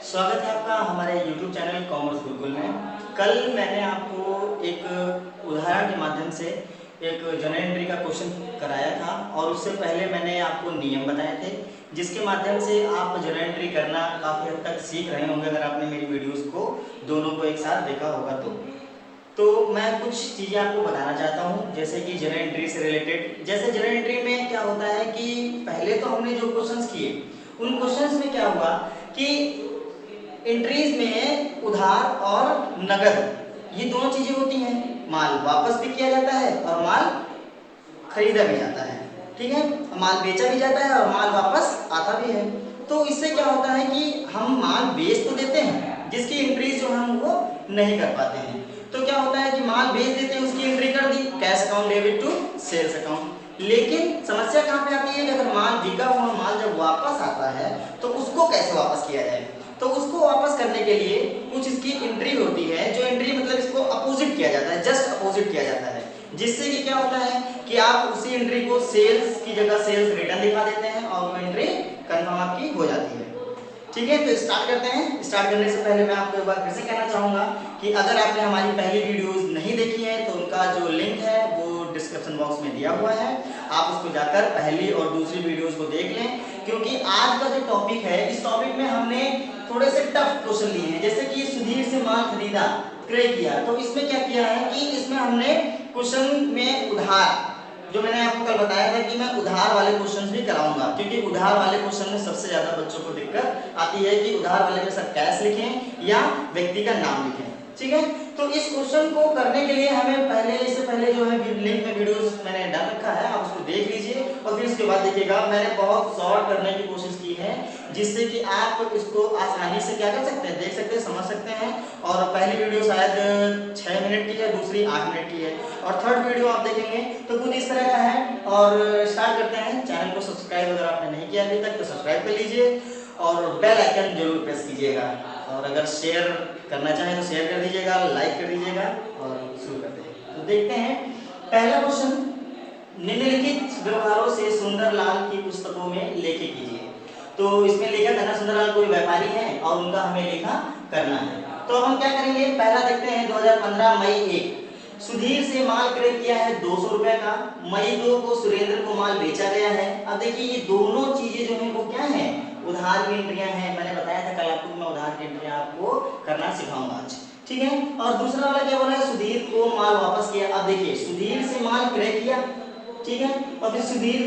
स्वागत है आपका हमारे YouTube चैनल कॉमर्स गुरुकुल में। कल मैंने आपको एक उदाहरण के माध्यम से एक जर्नल एंट्री का क्वेश्चन कराया था और उससे पहले मैंने आपको नियम बताए थे, जिसके माध्यम से आप जर्नल एंट्री करना काफ़ी हद तक सीख रहे होंगे अगर आपने मेरी वीडियोस को दोनों को एक साथ देखा होगा तो मैं कुछ चीज़ें आपको बताना चाहता हूँ, जैसे कि जर्नल एंट्री से रिलेटेड। जैसे जर्नल एंट्री में क्या होता है कि पहले तो हमने जो क्वेश्चंस किए उन क्वेश्चंस में क्या हुआ कि एंट्रीज में उधार और नगद ये दोनों चीजें होती हैं। माल वापस भी किया जाता है और माल खरीदा भी जाता है, ठीक है। माल बेचा भी जाता है और माल वापस आता भी है। तो इससे क्या होता है कि हम माल बेच तो देते हैं जिसकी एंट्रीज जो हम वो नहीं कर पाते हैं। तो क्या होता है कि माल बेच देते हैं, उसकी एंट्री कर दी cash account debit to sales account. लेकिन समस्या कहाँ पे आती है कि अगर माल बिका हुआ माल जब वापस आता है तो उसको कैसे वापस किया जाए। तो उसको वापस करने के लिए कुछ इसकी एंट्री होती है, जो एंट्री मतलब इसको अपोजिट किया जाता है, जस्ट अपोजिट किया जाता है, जिससे कि क्या होता है कि आप उसी एंट्री को सेल्स की जगह सेल्स रिटर्न दिखा देते हैं और वो एंट्री कंफर्म आपकी हो जाती है। ठीक है, तो स्टार्ट करते हैं। स्टार्ट करने से पहले मैं आपको एक बार फिर से कहना चाहूँगा कि अगर आपने हमारी पहली वीडियोस नहीं देखी है तो उनका जो लिंक है वो डिस्क्रिप्शन बॉक्स में दिया हुआ है, आप उसको जाकर पहली और दूसरी वीडियोस को देख लें। क्योंकि आज का जो टॉपिक है, इस टॉपिक में हमने थोड़े से टफ क्वेश्चन लिए हैं, जैसे कि सुधीर से माल खरीदा क्रय किया। तो इसमें क्या किया है कि इसमें हमने क्वेश्चन में उधार, जो मैंने आपको कल बताया था कि मैं उधार वाले क्वेश्चंस भी कराऊंगा, क्योंकि उधार वाले क्वेश्चन में सबसे ज्यादा बच्चों को दिक्कत आती है कि उधार वाले में सब कैश लिखें या व्यक्ति का नाम लिखें। ठीक है, तो इस क्वेश्चन को करने के लिए हमें इससे पहले जो है लिंक में वीडियोस मैंने डाल रखा है, आप उसको देख लीजिए और फिर उसके बाद देखिएगा। मैंने बहुत शॉर्ट करने की कोशिश की है जिससे कि आप इसको आसानी से क्या कर सकते हैं, देख सकते हैं, समझ सकते हैं। और पहली वीडियो शायद 6 मिनट की है, दूसरी 8 मिनट की है और थर्ड वीडियो आप देखेंगे तो कुछ इस तरह का है। और स्टार्ट करते हैं। चैनल को सब्सक्राइब अगर आपने नहीं किया अभी तक तो सब्सक्राइब कर लीजिए और बेल आइकन जरूर प्रेस कीजिएगा। और अगर शेयर करना चाहें तो शेयर कर दीजिएगा, लाइक कर दीजिएगा। और शुरू करते हैं। तो देखते हैं पहला क्वेश्चन, निम्नलिखित व्यवहारों से सुंदरलाल की पुस्तकों में लेखे कीजिए। तो इसमें लेखक है ना सुंदरलाल कोई व्यापारी है और उनका हमें लेखा करना है। तो हम क्या करेंगे, पहला देखते हैं 2015 मई 1 सुधीर से माल क्रय किया है 200 रुपए का। मई 2 को सुरेंद्र को माल बेचा गया है। अब देखिए ये दोनों चीजें जो है वो क्या है, उधार की एंट्रियां हैं। मैंने बताया था कल आपको मैं उधार की एंट्रियां आपको करना सिखाऊंगा आज, ठीक है। और दूसरा वाला क्या बोला है, सुधीर को माल वापस किया। अब देखिए सुधीर से माल क्रय किया, ठीक है, और फिर सुधीर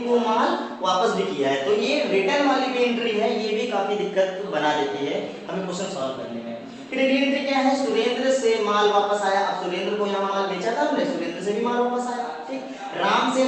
को माल वापस भी किया है। तो ये रिटर्न वाली भी एंट्री है, ये भी काफी दिक्कत बना देती है हमें क्वेश्चन सॉल्व करने में। फिर अगली एंट्री क्या है, सुरेंद्र से माल वापस आया। अब सुरेंद्र को यहाँ माल बेचा था हमने, सुरेंद्र से भी माल वापस आया, ठीक। राम से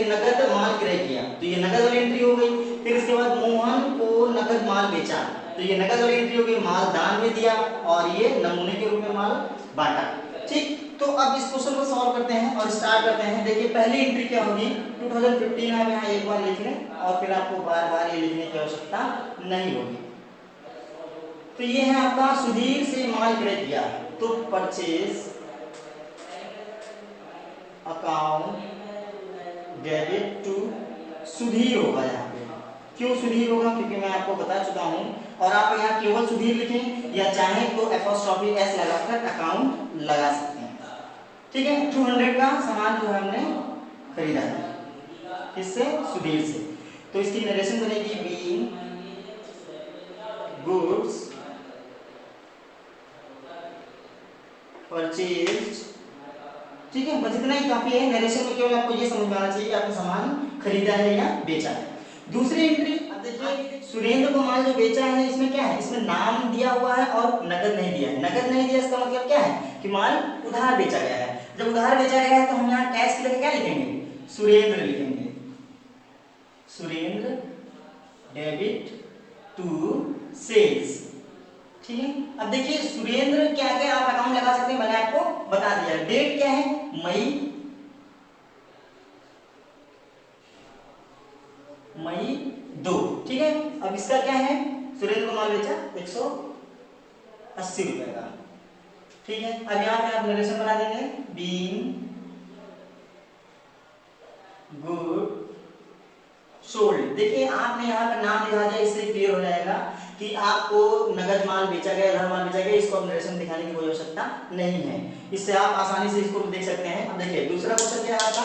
नगद माल क्रय किया, तो ये नगद वाली एंट्री हो गई। फिर इसके बाद मोहन को नगद माल बेचा, तो ये नगद वाली एंट्री हो गई। माल दान में दिया और ये नमूने के रूप में माल बांटा, ठीक। तो अब इस क्वेश्चन को सॉल्व करते हैं और स्टार्ट करते हैं। देखिए पहली एंट्री क्या होगी, 2015 है, यहाँ एक बार लिख लें और फिर आपको बार बार ये लिखने की आवश्यकता नहीं होगी। तो ये है आपका सुधीर से माल क्रय किया, तो purchase account debit to Sudhir होगा यहाँ पे। क्यों सुधीर होगा, क्योंकि मैं आपको बता चुका हूं। और आप यहाँ केवल सुधीर लिखें या चाहें तो एपोस्ट्रोफी एस लगाकर अकाउंट लगा सकते हैं, ठीक है। 200 का सामान जो है हमने खरीदा है, किससे, सुधीर से। तो इसकी नरेशन बनेगी बीइंग गुड्स परचेज्ड, ठीक है। बस इतना ही काफी है। नरेशन में केवल आपको ये समझ में आना चाहिए कि आपने सामान खरीदा है या बेचा है। दूसरी एंट्री, अब देखिए सुरेंद्र को माल जो बेचा है इसमें क्या है, इसमें नाम दिया हुआ है और नगद नहीं दिया है। नगद नहीं दिया इसका मतलब क्या है कि माल उधार बेचा गया है। जब उधार बेचा गया है तो हम यहाँ कैश के लिए क्या लिखेंगे, सुरेंद्र लिखेंगे, सुरेंद्र डेबिट टू सेल्स, ठीक है। अब देखिए सुरेंद्र के आगे आप अकाउंट लगा सकते हैं, मैंने आपको बता दिया। डेट क्या है, मई 2, ठीक है। अब इसका क्या है, सुरेंद्र को माल बेचा 180 रुपए का, ठीक है। अब यहाँ पे आप नरेशन बना देंगे, बीइंग गुड सोल्ड। देखिए आपने यहाँ का नाम दिखा दिया, इससे क्लियर हो जाएगा कि आपको नगद माल बेचा गया, उधार माल बेचा गया, इसको अब नरेशन दिखाने की कोई आवश्यकता नहीं है। इससे आप आसानी से इसको देख सकते हैं। अब देखिए दूसरा क्वेश्चन क्या है आपका,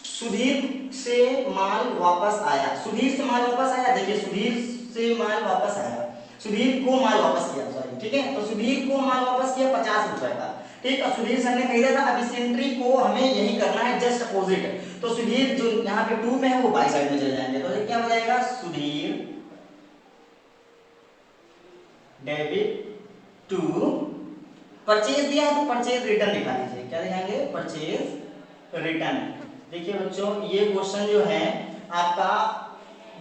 सुधीर से माल वापस आया। सुधीर से माल वापस आया, देखिए सुधीर से माल वापस आया, सुधीर को माल वापस किया, सॉरी, ठीक है। तो सुधीर को माल वापस किया 50 रुपए का, ठीक। और सुधीर सर ने खरीदा था। अब इस एंट्री को हमें यही करना है, जस्ट अपोजिट। तो सुधीर जो यहाँ पे 2 में है वो बाई साइड में चले जाएंगे, तो क्या हो जाएगा, सुधीर डेबिट टू परचेज दिया है तो परचेज रिटर्न दिखा दीजिए। क्या दिखाएंगे, परचेज रिटर्न। देखिए बच्चों ये क्वेश्चन जो है आपका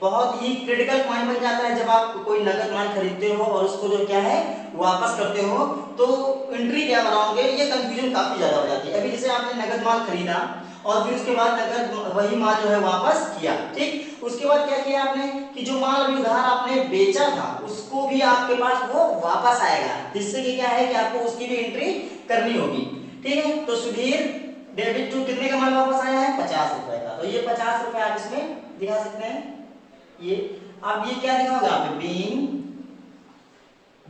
बहुत ही क्रिटिकल पॉइंट बन जाता है जब आप कोई नगद माल खरीदते हो और उसको जो क्या है वापस करते हो, तो एंट्री क्या बनाओगे, ये कंफ्यूजन काफी ज्यादा हो जाती है। अभी जैसे आपने नगद माल खरीदा और फिर उसके बाद नगद वही माल जो है वापस किया, ठीक। उसके बाद क्या किया आपने कि जो माल अभी उधार आपने बेचा था उसको भी आपके पास वो वापस आएगा, जिससे कि क्या है कि आपको उसकी भी एंट्री करनी होगी, ठीक है। तो सुधीर डेबिट टू कितने का माल वापस आया है, 50 रुपए का। तो ये 50 रुपए आप इसमें दिखा सकते हैं। ये अब ये क्या दिखाओगे आप, बीइंग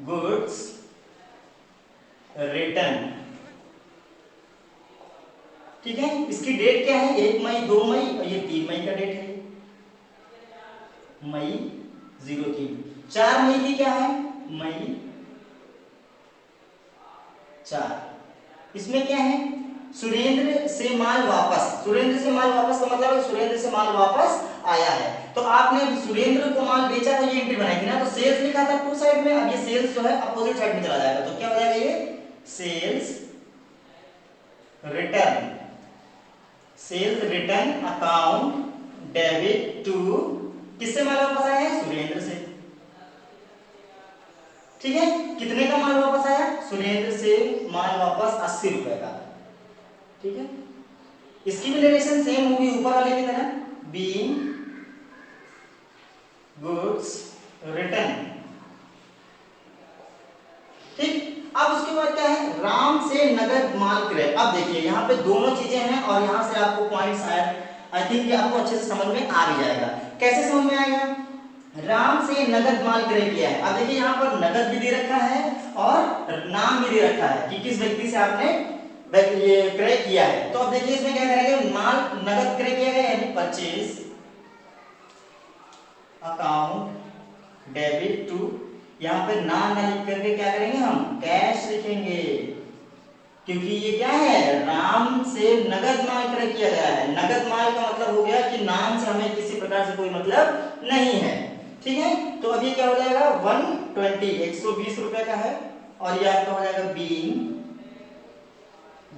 गुड्स रिटर्न, ठीक है। इसकी डेट क्या है, 1 मई, 2 मई और ये 3 मई का डेट है, मई 03। 4 मई की क्या है, मई 4। इसमें क्या है, सुरेंद्र से माल वापस। सुरेंद्र से माल वापस का मतलब है सुरेंद्र से माल वापस आया है। तो आपने सुरेंद्र को माल बेचा था, ये एंट्री बनाई थी ना, तो सेल्स लिखा था टू साइड में, अब ये सेल्स जो है अपोजिट साइड में चला जाएगा। तो क्या हो जाएगा, ये sales return, sales return account debit to, किससे माल वापस आया है, सुरेंद्र से, ठीक है। कितने का माल वापस आया, सुरेंद्र से माल वापस 80 रुपए का, ठीक है। इसकी भी नरेशन सेम होगी ऊपर वाले की तरह, बीइंग गुड्स रिटर्न, ठीक। अब उसके बाद क्या है, राम से नगद माल क्रय। अब देखिए यहाँ पे दोनों चीजें हैं और यहाँ से आपको पॉइंट्स आए, आई थिंक ये आपको अच्छे से समझ में आ भी जाएगा। कैसे समझ में आएगा, राम से नगद माल क्रय किया है। अब देखिए यहाँ पर नगद भी दे रखा है और नाम भी दे रखा है कि किस व्यक्ति से आपने ये क्रय किया है। तो अब देखिए इसमें क्या करेंगे, माल नगद क्रय किया गया है, परचेज अकाउंट डेबिट टू, यहाँ पे नाम ना लिख करके क्या करेंगे हम, कैश लिखेंगे, क्योंकि ये क्या है, राम से नगद माल क्रय किया गया है। नगद माल का मतलब हो गया कि नाम से हमें किसी प्रकार से कोई मतलब नहीं है, ठीक है। तो अब ये क्या हो जाएगा, 120 रुपए का है और ये आपका हो जाएगा बीइंग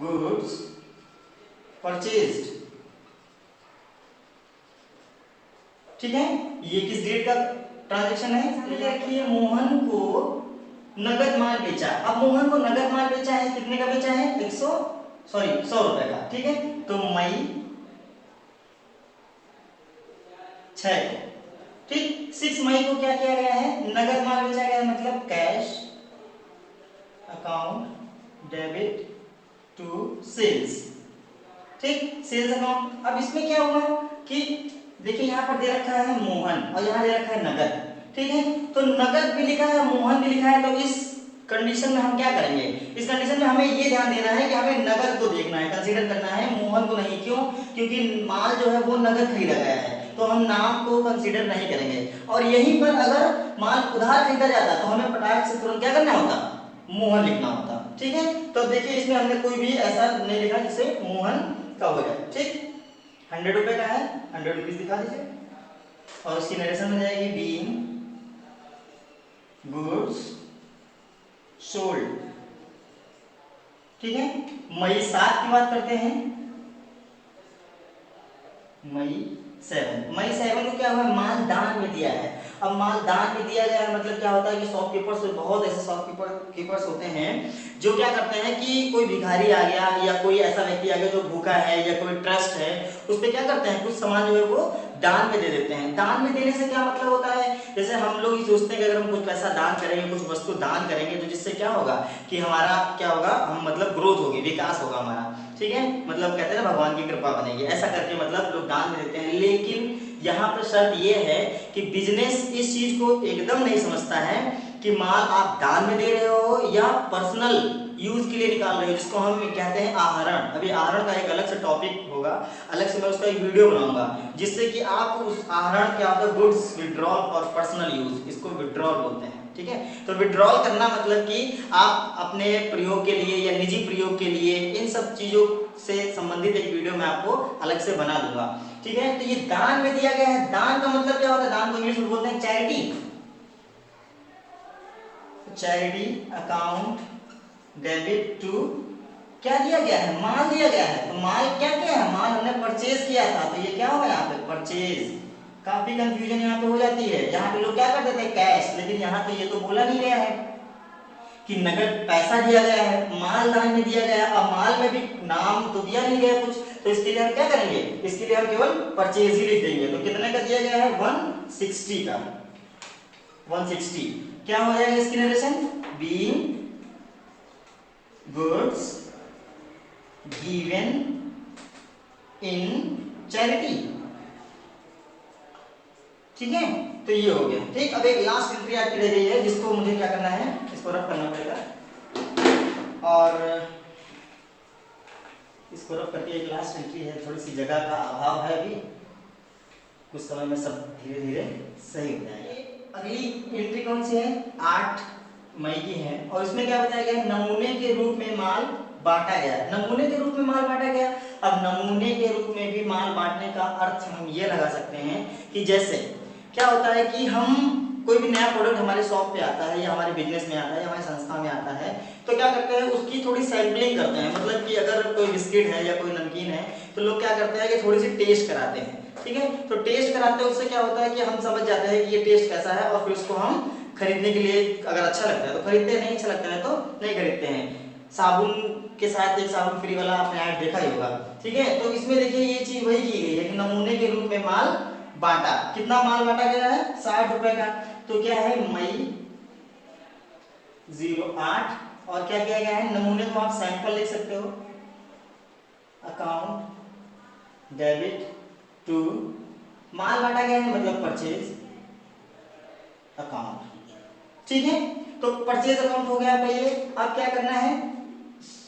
गुड्स परचेज्ड, ठीक है। ये किस डेट का ट्रांजैक्शन है, देखिए मोहन को नगद माल बेचा। अब मोहन को नगद माल बेचा है, कितने का बेचा है, 100 रुपए का, ठीक है। तो मई 6 को, ठीक। 6 मई को क्या किया गया है, नगद माल बेचा गया है, मतलब cash account debit to sales, ठीक, सेल्स अकाउंट। अब इसमें क्या हुआ कि देखिए यहाँ पर दे रखा है मोहन और यहाँ दे रखा है नगद, ठीक है। तो नगद भी लिखा है, मोहन भी लिखा है, तो इस कंडीशन में हम क्या करेंगे, इस कंडीशन में हमें ये ध्यान देना है कि हमें नगद को देखना है, कंसीडर करना है, मोहन को नहीं। क्यों, क्योंकि माल जो है वो नगद खरीदा गया है, तो हम नाम को कंसीडर नहीं करेंगे। और यहीं पर अगर माल उधार खरीदा जाता तो हमें पटाख से तुरंत क्या करना होता, मोहन लिखना होता, ठीक है। तो देखिए इसमें हमने कोई भी ऐसा नहीं लिखा जिससे मोहन का हो जाए, ठीक। 100 रुपए का है, 100 रुपीज दिखा दीजिए और उसकी नरेशन हो जाएगी बीइंग गुड्स सोल्ड, ठीक है। मई 7 की बात करते हैं, मई 7 को क्या हुआ, माल दान में दिया है। अब माल दान में दिया गया है मतलब क्या होता है कि शॉपकीपर्स, बहुत ऐसे शॉपकीपर्स होते हैं जो क्या करते हैं कि कोई भिखारी आ गया या कोई ऐसा व्यक्ति आ गया जो भूखा है या कोई ट्रस्ट है, उस पर क्या करते हैं, कुछ सामान जो है वो दान में दे देते हैं। दान में देने से क्या मतलब होता है, जैसे हम लोग सोचते हैं कि अगर हम कुछ पैसा दान करेंगे, कुछ वस्तु दान करेंगे, तो जिससे क्या होगा कि हमारा क्या होगा, हम मतलब ग्रोथ होगी, विकास होगा हमारा, ठीक है। मतलब कहते हैं ना भगवान की कृपा बनेगी, ऐसा करके मतलब लोग दान में देते हैं। लेकिन यहाँ पर शर्त ये है कि बिजनेस इस चीज को एकदम नहीं समझता है कि माल आप दान में दे रहे हो या पर्सनल यूज के लिए निकाल रहे हो, जिसको हम कहते हैं आहरण। अभी आहरण का एक अलग से टॉपिक होगा, अलग से मैं उसका एक वीडियो बनाऊंगा, जिससे कि आप उस आहरण क्या होता है, गुड्स विड्रॉल और पर्सनल यूज, इसको विड्रॉल बोलते हैं। ठीक है, तो विड्रॉल करना मतलब कि आप अपने प्रयोग के लिए या निजी प्रयोग के लिए इन सब चीजों से संबंधित एक वीडियो मैं आपको अलग से बना दूंगा। ठीक है, तो ये दान में दिया गया है। दान का मतलब क्या होता है, दान को इंग्लिश में बोलते हैं charity. Charity account debit to, क्या दिया गया है, माल दिया गया है। तो माल क्या क्या है, माल हमने परचेज किया था, तो ये क्या होगा यहाँ पे परचेज। काफी कंफ्यूजन यहाँ पे हो जाती है, यहाँ पे लोग क्या करते थे कैश, लेकिन यहाँ पे ये तो बोला नहीं गया है कि नगद पैसा दिया गया है, माल दान में दिया गया है। अब माल में भी नाम तो दिया नहीं गया कुछ, तो इसके लिए हम क्या करेंगे, इसके लिए हम केवल परचेज ही लिख देंगे। तो कितने का दिया गया है, 160 का, 160। क्या हो जाएगा इसकी narration, being goods given in charity. ठीक है, तो ये हो गया। ठीक, अब एक लास्ट एंट्री आपकी रह गई है, जिसको मुझे क्या करना है, इसको रफ करना पड़ेगा। और इसको रफ करके एक लास्ट एंट्री है, थोड़ी सी जगह का अभाव है अभी, कुछ समय में सब धीरे धीरे सही हो जाएगा। अगली एंट्री कौन सी है, 8 मई की है, और इसमें क्या बताया गया है, नमूने के रूप में माल बांटा गया। नमूने के रूप में माल बांटा गया। अब नमूने के रूप में भी माल बांटने का अर्थ हम ये लगा सकते हैं कि जैसे क्या होता है कि हम कोई भी नया प्रोडक्ट हमारे शॉप पे आता है या हमारे बिजनेस में आता है या हमारी संस्था में आता है, तो क्या करते हैं, उसकी थोड़ी सैंपलिंग करते हैं। मतलब कि अगर कोई बिस्किट है या कोई नमकीन है, तो लोग क्या करते हैं कि थोड़ी सी टेस्ट कराते हैं। ठीक है, तो टेस्ट कराते हैं, उससे क्या होता है कि हम समझ जाते हैं कि ये टेस्ट कैसा है, और फिर उसको हम खरीदने के लिए अगर अच्छा लगता है तो खरीदते हैं, नहीं अच्छा लगता है तो नहीं खरीदते हैं। साबुन के साथ एक साबुन फ्री वाला आपने ऐड देखा ही होगा। ठीक है, तो इसमें देखिए ये चीज वही की गई है कि नमूने के रूप में माल बांटा। कितना माल बांटा गया है, 60 रुपए का। तो क्या है, मई 08, और क्या किया गया है, नमूने को आप सैंपल लिख सकते हो, अकाउंट डेबिट टू, माल बांटा गया है मतलब परचेज अकाउंट। ठीक है, तो परचेज अकाउंट हो गया पहले। अब क्या करना है,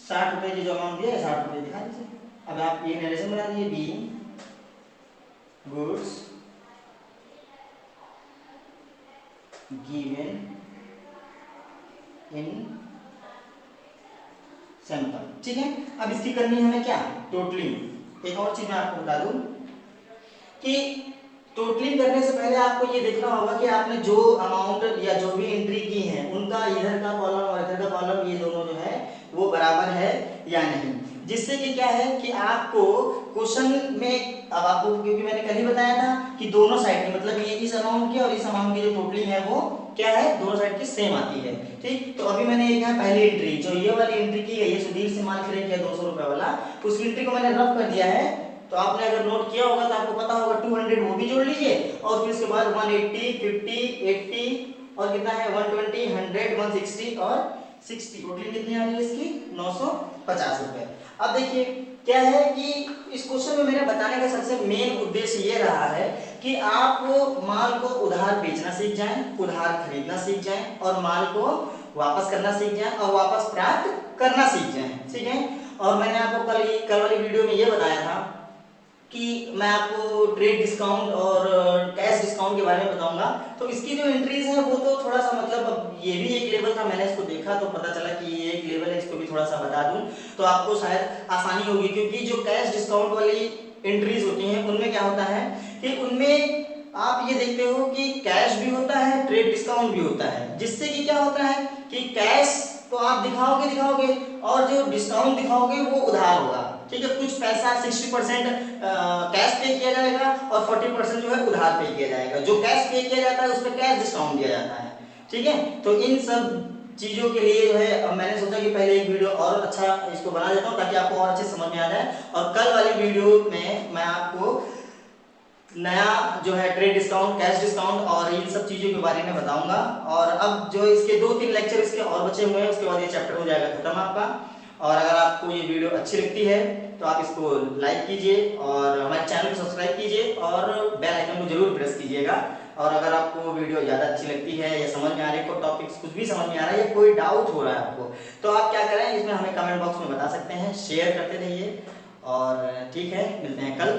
60 रुपए की जो अमाउंट दिया है 60 रुपए दिखा दीजिए। अब आप ये नरेशन बना दीजिए, being goods given in sample. ठीक है, अब इसकी करनी है हमें क्या, टोटलिंग। एक और चीज मैं आपको बता दूं कि टोटलिंग करने से पहले आपको ये देखना होगा कि आपने जो अमाउंट या जो भी एंट्री की है, उनका इधर का कॉलम और इधर का कॉलम, ये दोनों जो है वो बराबर है या नहीं। जिससे कि क्या है कि आपको क्वेश्चन में, अब आपको क्योंकि मैंने कल ही बताया था कि दोनों साइड की, मतलब ये इस अमाउंट की और इस अमाउंट की जो टोटलिंग है वो क्या है, दोनों साइड की सेम आती है। ठीक, तो अभी मैंने एक है पहली एंट्री, जो ये वाली एंट्री की गई है, सुधीर से माल खरीद किया 200 रुपए वाला, उस एंट्री को मैंने रफ कर दिया है। तो आपने अगर नोट किया होगा तो आपको पता होगा 200 वो भी जोड़ लीजिए, और फिर उसके बाद 180, 50, 80 और कितना है 120, 100, 160 और 60। टोटल कितनी आ रही है इसकी, 950 रुपए। अब देखिए क्या है कि इस क्वेश्चन में मेरे बताने का सबसे मेन उद्देश्य ये रहा है कि आप माल को उधार बेचना सीख जाएं, उधार खरीदना सीख जाएं, और माल को वापस करना सीख जाएं और वापस प्राप्त करना सीख जाएं। ठीक है, और मैंने आपको कल वाली वीडियो में ये बताया था कि मैं आपको ट्रेड डिस्काउंट और कैश डिस्काउंट के बारे में बताऊंगा। तो इसकी जो एंट्रीज है वो तो थोड़ा सा, मतलब अब ये भी एक लेवल था, मैंने इसको देखा तो पता चला कि ये एक लेवल है, इसको भी थोड़ा सा बता दूं तो आपको शायद आसानी होगी। क्योंकि जो कैश डिस्काउंट वाली एंट्रीज होती हैं उनमें क्या होता है कि उनमें आप ये देखते हो कि कैश भी होता है, ट्रेड डिस्काउंट भी होता है। जिससे कि क्या होता है कि कैश तो आप दिखाओगे और जो डिस्काउंट दिखाओगे वो उधार होगा। ठीक है, कुछ पैसा 60% कैश पे किया जाएगा और 40% जो है उधार पे किया जाएगा। जो कैश पे किया जाता है उस पर कैश डिस्काउंट दिया जाता है। ठीक है, तो इन सब चीजों के लिए जो है अब मैंने सोचा कि पहले एक वीडियो और अच्छा इसको बना देता हूँ ताकि आपको और अच्छे समझ में आ जाए। और कल वाली वीडियो में मैं आपको नया जो है ट्रेड डिस्काउंट, कैश डिस्काउंट और इन सब चीजों के बारे में बताऊंगा। और अब जो इसके 2-3 लेक्चर इसके और बचे हुए हैं, उसके बाद ये चैप्टर हो जाएगा खत्म आपका। और अगर आपको ये वीडियो अच्छी लगती है तो आप इसको लाइक कीजिए और हमारे चैनल को सब्सक्राइब कीजिए और बेल आइकन को जरूर प्रेस कीजिएगा। और अगर आपको वीडियो ज़्यादा अच्छी लगती है या समझ में आ रही है, कोई टॉपिक्स कुछ भी समझ में आ रहा है या कोई डाउट हो रहा है आपको, तो आप क्या करें, इसमें हमें कमेंट बॉक्स में बता सकते हैं। शेयर करते रहिए और ठीक है, मिलते हैं कल।